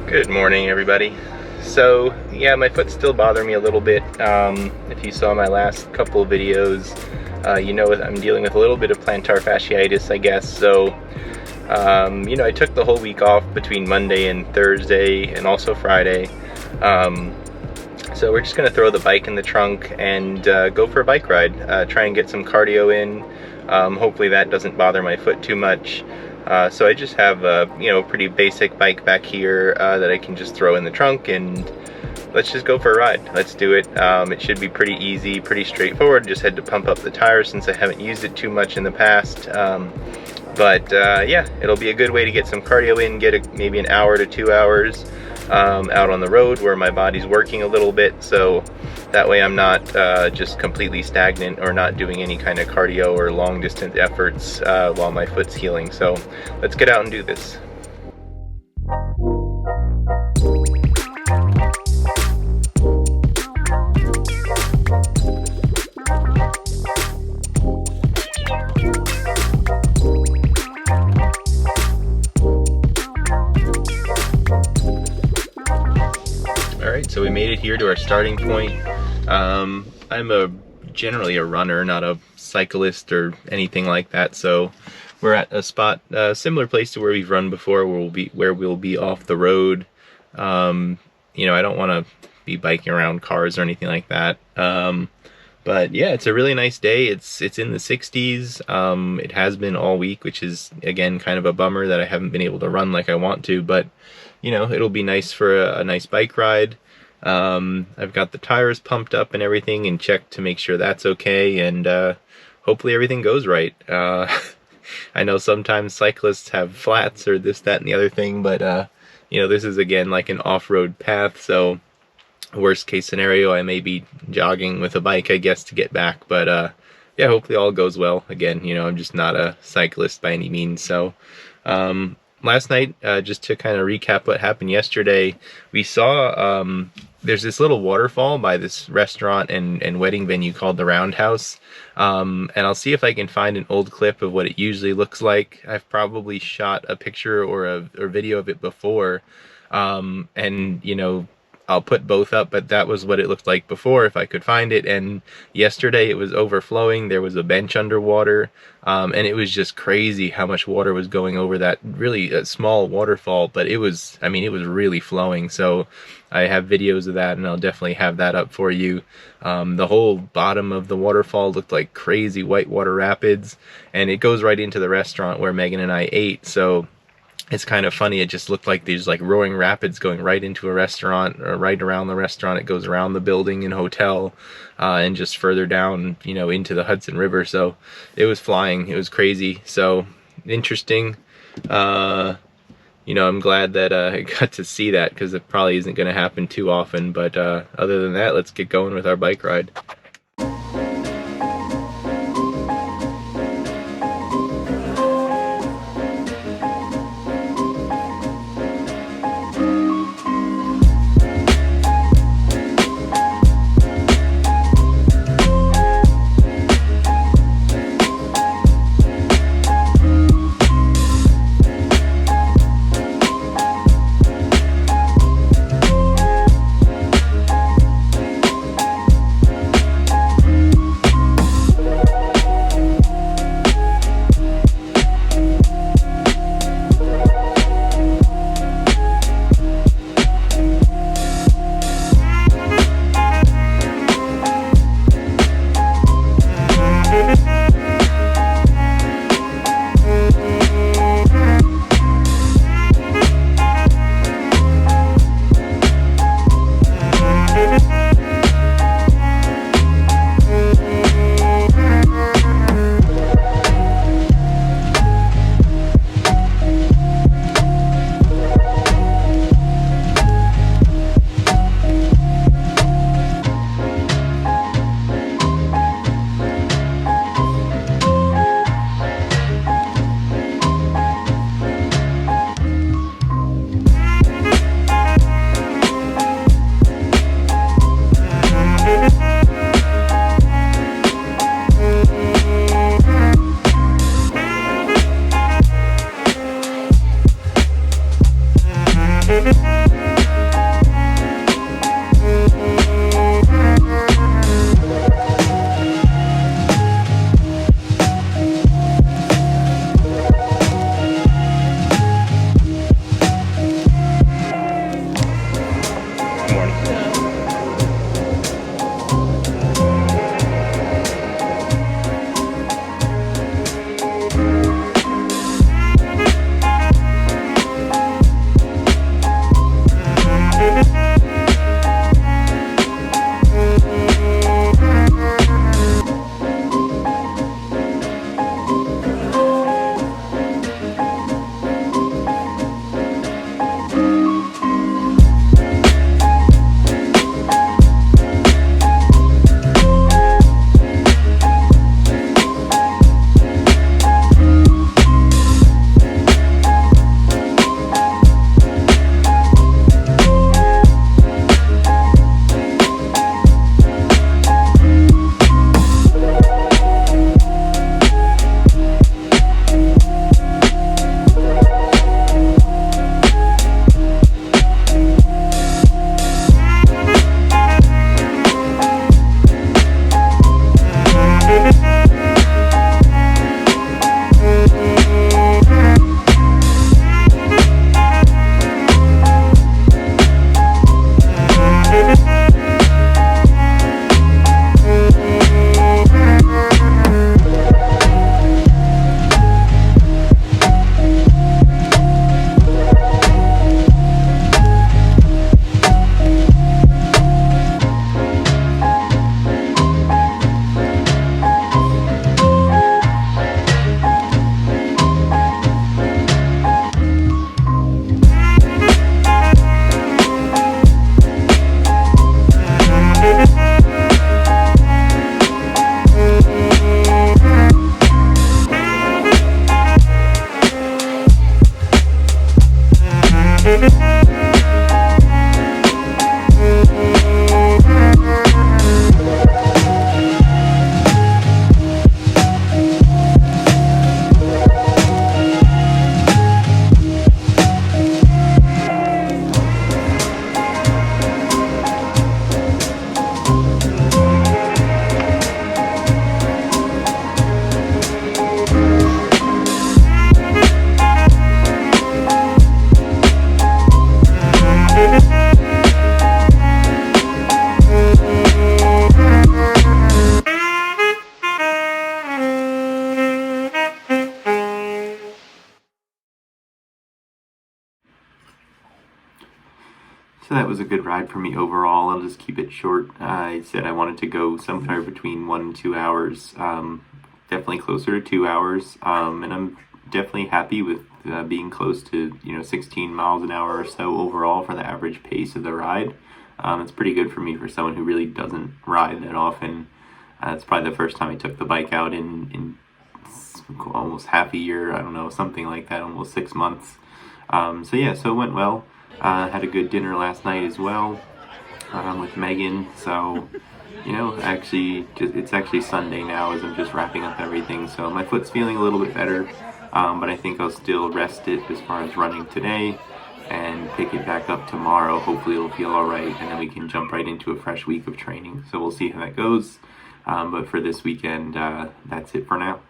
Good morning, everybody. So yeah, my foot's still bothering me a little bit. If you saw my last couple of videos, you know I'm dealing with a little bit of plantar fasciitis, I guess. So I took the whole week off between Monday and Thursday and also Friday. So we're just gonna throw the bike in the trunk and go for a bike ride, try and get some cardio in. Hopefully that doesn't bother my foot too much. So I just have a pretty basic bike back here that I can just throw in the trunk, and let's just go for a ride. Let's do it. It should be pretty easy, pretty straightforward. Just had to pump up the tires since I haven't used it too much in the past. Yeah, it'll be a good way to get some cardio in, get maybe an hour to 2 hours out on the road where my body's working a little bit, so that way I'm not just completely stagnant or not doing any kind of cardio or long distance efforts while my foot's healing. So let's get out and do this. Alright, so we made it here to our starting point. I'm generally a runner, not a cyclist or anything like that, so we're at a spot, similar place to where we've run before, where we'll be off the road. I don't want to be biking around cars or anything like that. But yeah, it's a really nice day. It's in the 60s. It has been all week, which is again kind of a bummer that I haven't been able to run like I want to, but it'll be nice for a nice bike ride. I've got the tires pumped up and everything and checked to make sure that's okay, and hopefully everything goes right. I know sometimes cyclists have flats or this, that, and the other thing, but this is again like an off-road path, so worst case scenario I may be jogging with a bike, I guess, to get back, but yeah, hopefully all goes well. Again, I'm just not a cyclist by any means. So last night, just to kind of recap what happened yesterday, we saw there's this little waterfall by this restaurant and wedding venue called the Roundhouse, and I'll see if I can find an old clip of what it usually looks like. I've probably shot a picture or video of it before, and I'll put both up, but that was what it looked like before if I could find it. And yesterday it was overflowing. There was a bench underwater, and it was just crazy how much water was going over that really small waterfall, but it was really flowing. So I have videos of that, and I'll definitely have that up for you. The whole bottom of the waterfall looked like crazy whitewater rapids, and it goes right into the restaurant where Megan and I ate. So it's kind of funny. It just looked like these like roaring rapids going right into a restaurant, or right around the restaurant. It goes around the building and hotel, and just further down, into the Hudson River. So it was flying. It was crazy. So interesting. I'm glad that I got to see that, because it probably isn't going to happen too often. But other than that, let's get going with our bike ride. So that was a good ride for me overall. I'll just keep it short. I said I wanted to go somewhere between 1 and 2 hours, definitely closer to 2 hours, and I'm definitely happy with being close to 16 miles an hour or so overall for the average pace of the ride. It's pretty good for me for someone who really doesn't ride that often. It's probably the first time I took the bike out in almost half a year, I don't know, something like that, almost 6 months. So it went well. Had a good dinner last night as well with Megan. So, it's actually Sunday now as I'm just wrapping up everything. So my foot's feeling a little bit better, but I think I'll still rest it as far as running today and pick it back up tomorrow. Hopefully it'll feel all right, and then we can jump right into a fresh week of training. So we'll see how that goes. But for this weekend, that's it for now.